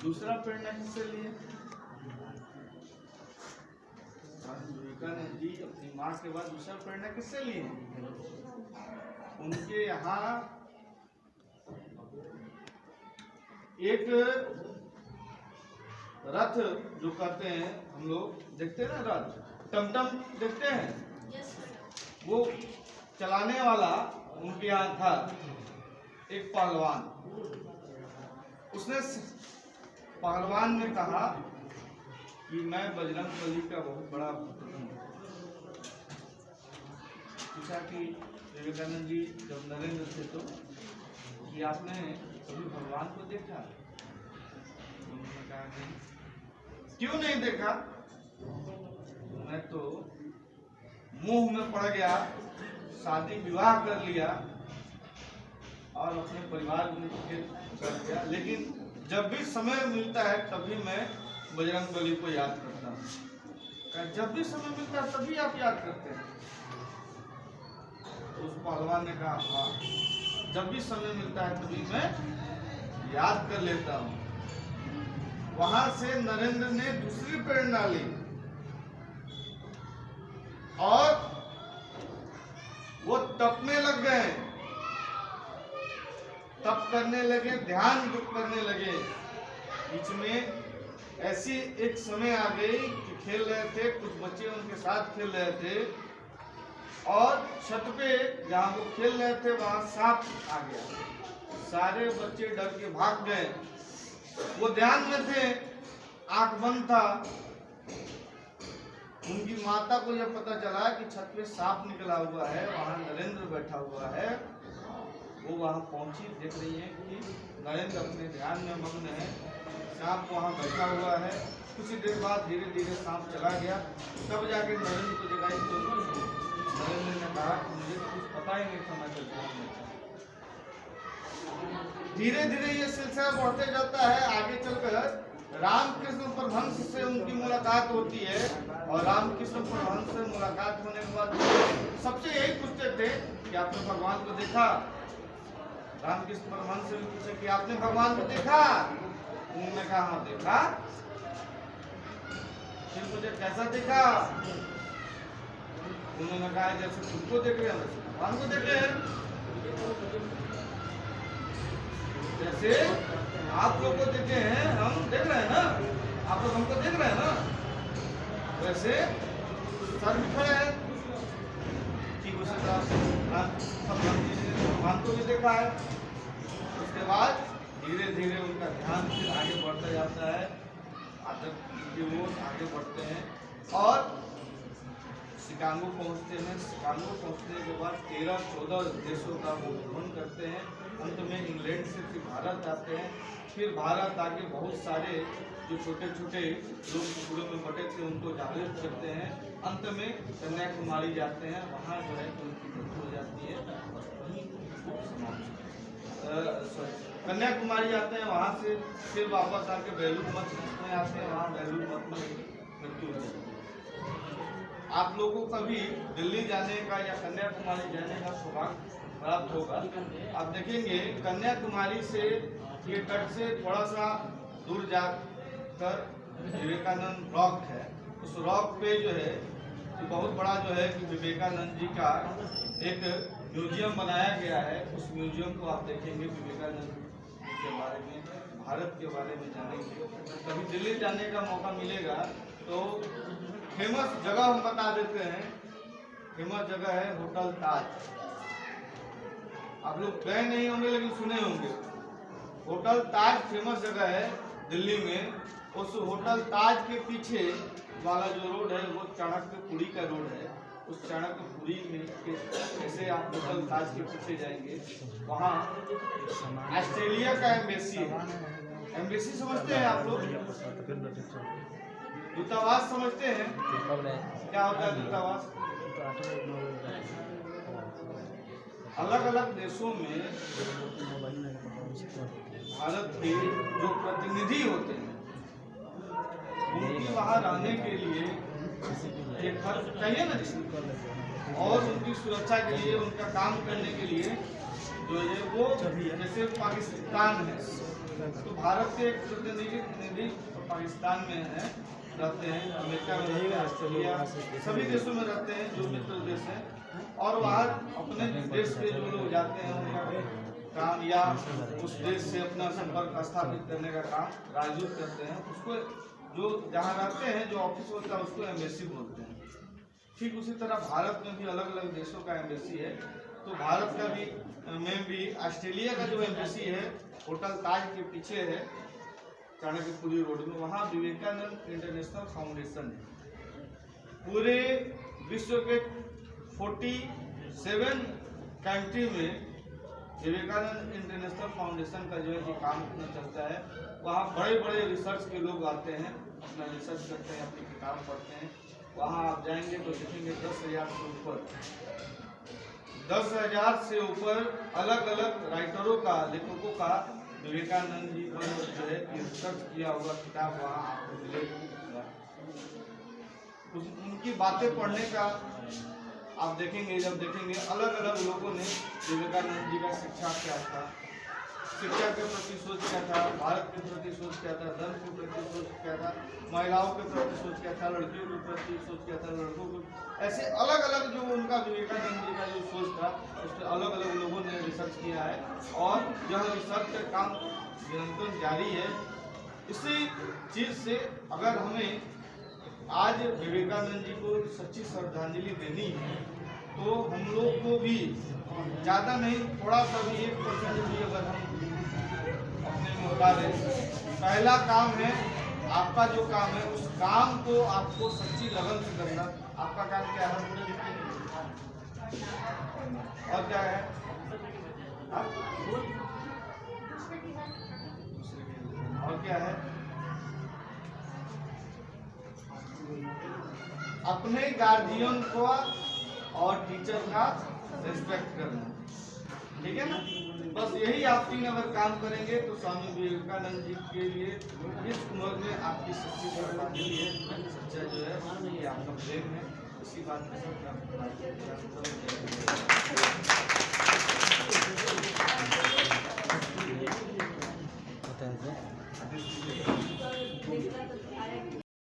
दूसरा प्रेरणा किससे लिए? स्वामी विवेकानंद जी अपनी माँ के बाद दूसरा प्रेरणा किससे लिए? उनके यहाँ एक रथ जो कहते हैं, हम लोग देखते हैं ना, रथ टमटम देखते हैं, वो चलाने वाला उनके यहाँ था एक पहलवान। उसने पहलवान ने कहा कि मैं बजरंगबली का बहुत बड़ा भक्त हूँ। पूछा कि विवेकानंद जी जब नरेंद्र थे तो कि आपने कभी भगवान को देखा? उन्होंने कहा नहीं। क्यों नहीं देखा? मैं तो मोह में पड़ गया, शादी विवाह कर लिया और अपने परिवार में कर गया, लेकिन जब भी समय मिलता है तभी मैं बजरंगबली को याद करता हूँ। जब भी समय मिलता है तभी आप याद करते हैं? तो उस पहलवान ने कहा हाँ, जब भी समय मिलता है तभी मैं याद कर लेता हूँ। वहां से नरेंद्र ने दूसरी प्रेरणा ली और वो तप में लग गए, तप करने लगे, ध्यान करने लगे। बीच में ऐसी एक समय आ गई कि खेल रहे थे, कुछ बच्चे उनके साथ खेल रहे थे और छत पे जहाँ वो खेल रहे थे वहां सांप आ गया। सारे बच्चे डर के भाग गए। वो ध्यान में थे, आंख बंद था। उनकी माता को यह पता चला कि छत पे सांप निकला हुआ है, वहां नरेंद्र बैठा हुआ है। वो वहां पहुंची, देख रही है कि नरेंद्र अपने ध्यान में मग्न है, सांप वहां बैठा हुआ है। कुछ देर बाद धीरे धीरे सांप चला गया। तब जाके नरेंद्र को जगाई तो नरेंद्र ने कहा कि मुझे तो कुछ पता ही नहीं था, मैं तो ध्यान में था। धीरे धीरे ये सिलसिला बढ़ते जाता है। आगे चलकर रामकृष्ण परमहंस से उनकी मुलाकात होती है और रामकृष्ण परमहंस से मुलाकात होने के बाद सबसे यही पूछते थे कि आपने भगवान को देखा? रामकृष्ण परमहंस से पूछे कि आपने भगवान को देखा? उन्होंने कहा हाँ देखा। फिर मुझे कैसा देखा? उन्होंने कहा जैसे तुमको देख रहे हैं वैसे भगवान को देख रहे हैं। जैसे आप लोग को देखे हैं, हम देख रहे हैं ना, आप लोग हमको देख रहे हैं ना, वैसे सर भी खड़े हैं। ठीक उसी तरह भगवान को भी देखा है। उसके बाद धीरे धीरे उनका ध्यान फिर आगे बढ़ता जाता है, आध्यात्म की ओर आगे बढ़ते हैं और शिकागो पहुंचते हैं। शिकागो पहुंचने के बाद 13-14 देशों का वो भ्रमण करते हैं। अंत में इंग्लैंड से फिर भारत आते हैं। फिर भारत आके बहुत सारे जो छोटे छोटे लोग टुकड़ों में बटे थे उनको जागृत करते हैं। अंत में कन्याकुमारी जाते हैं, वहाँ जो है उनकी मृत्यु हो जाती है। कन्याकुमारी जाते हैं, वहाँ से फिर वापस आके बेलूर मठ में आते हैं, वहाँ बेलूर मठ में मृत्यु हो जाती है। आप लोगों को कभी दिल्ली जाने का या कन्याकुमारी जाने का सौभाग्य प्राप्त होगा। आप देखेंगे कन्याकुमारी से ये तट से थोड़ा सा दूर जाकर विवेकानंद रॉक है। उस रॉक पे जो है बहुत बड़ा जो है कि विवेकानंद जी का एक म्यूजियम बनाया गया है। उस म्यूजियम को आप देखेंगे, विवेकानंद के बारे में, भारत के बारे में जानेंगे। कभी दिल्ली जाने का मौका मिलेगा तो फेमस जगह हम बता देते हैं। फेमस जगह है होटल ताज। आप लोग गए नहीं होंगे लेकिन सुने होंगे। होटल ताज फेमस जगह है दिल्ली में। उस होटल ताज के पीछे वाला जो रोड है वो चाणक्यपुरी का रोड है। उस चाणक्यपुरी में कैसे आप होटल ताज के पीछे जाएंगे, वहाँ ऑस्ट्रेलिया का एम्बेसी है। एम्बेसी समझते हैं आप लोग? दूतावास समझते हैं? क्या होता है दूतावास? अलग अलग देशों में भारत के जो प्रतिनिधि होते हैं उनकी वहाँ रहने के लिए एक घर चाहिए ना, और उनकी सुरक्षा के लिए, उनका काम करने के लिए जो है वो जैसे पाकिस्तान है, तो भारत के एक प्रतिनिधि पाकिस्तान में है, रहते हैं, अमेरिका में रहते हैं, ऑस्ट्रेलिया, सभी देशों में रहते हैं जो मित्र देश हैं, और वहाँ अपने देश के जो लोग जाते हैं उनका काम या उस देश से अपना संपर्क स्थापित करने का काम राजदूत करते हैं। उसको जो जहाँ रहते हैं जो ऑफिस होता है उसको एम्बेसी बोलते हैं। ठीक उसी तरह भारत में भी अलग अलग देशों का एम्बेसी है। तो भारत का भी में भी ऑस्ट्रेलिया का जो एम्बेसी है होटल ताज के पीछे है, चाणक्यपुरी रोड में, वहाँ विवेकानंद इंटरनेशनल फाउंडेशन है। पूरे विश्व के 47 कंट्री में विवेकानंद इंटरनेशनल फाउंडेशन का जो है कि काम इतना चलता है। वहाँ बड़े बड़े रिसर्च के लोग आते हैं, अपना रिसर्च करते हैं, अपनी किताब पढ़ते हैं। वहाँ आप जाएंगे तो देखेंगे 10,000 से ऊपर अलग अलग राइटरों का, लेखकों का विवेकानंद जी पर जो है कि रिसर्च किया हुआ किताब वहाँ आपको मिलेगा। उनकी बातें पढ़ने का आप देखेंगे, जब देखेंगे अलग अलग लोगों ने विवेकानंद जी का शिक्षा क्या था, शिक्षा के प्रति सोच क्या था, भारत के प्रति सोच क्या था, धर्म के प्रति सोच क्या था, महिलाओं के प्रति सोच क्या था, लड़कियों के प्रति सोच क्या था, लड़कों के, ऐसे अलग अलग जो उनका विवेकानंद जी का जो सोच था उस पर अलग अलग लोगों ने रिसर्च किया है, और यह रिसर्च का काम निरंतर जारी है। इसी चीज से अगर हमें आज विवेकानंद जी को सच्ची श्रद्धांजलि देनी है तो हम लोग को भी ज़्यादा नहीं, थोड़ा सा भी 1% भी अगर हम अपने में उतारे, पहला काम है आपका जो काम है उस काम को आपको सच्ची लगन से करना। आपका काम क्या है और क्या है? और क्या है? अपने गार्जियन को और टीचर का रिस्पेक्ट करना, ठीक है ना? बस यही आप 3 अगर काम करेंगे तो स्वामी विवेकानंद जी के लिए इस उम्र में आपकी सच्ची श्रद्धांजलि है, सच्चा जो है ये आपका प्रेम है। इसी बात के साथ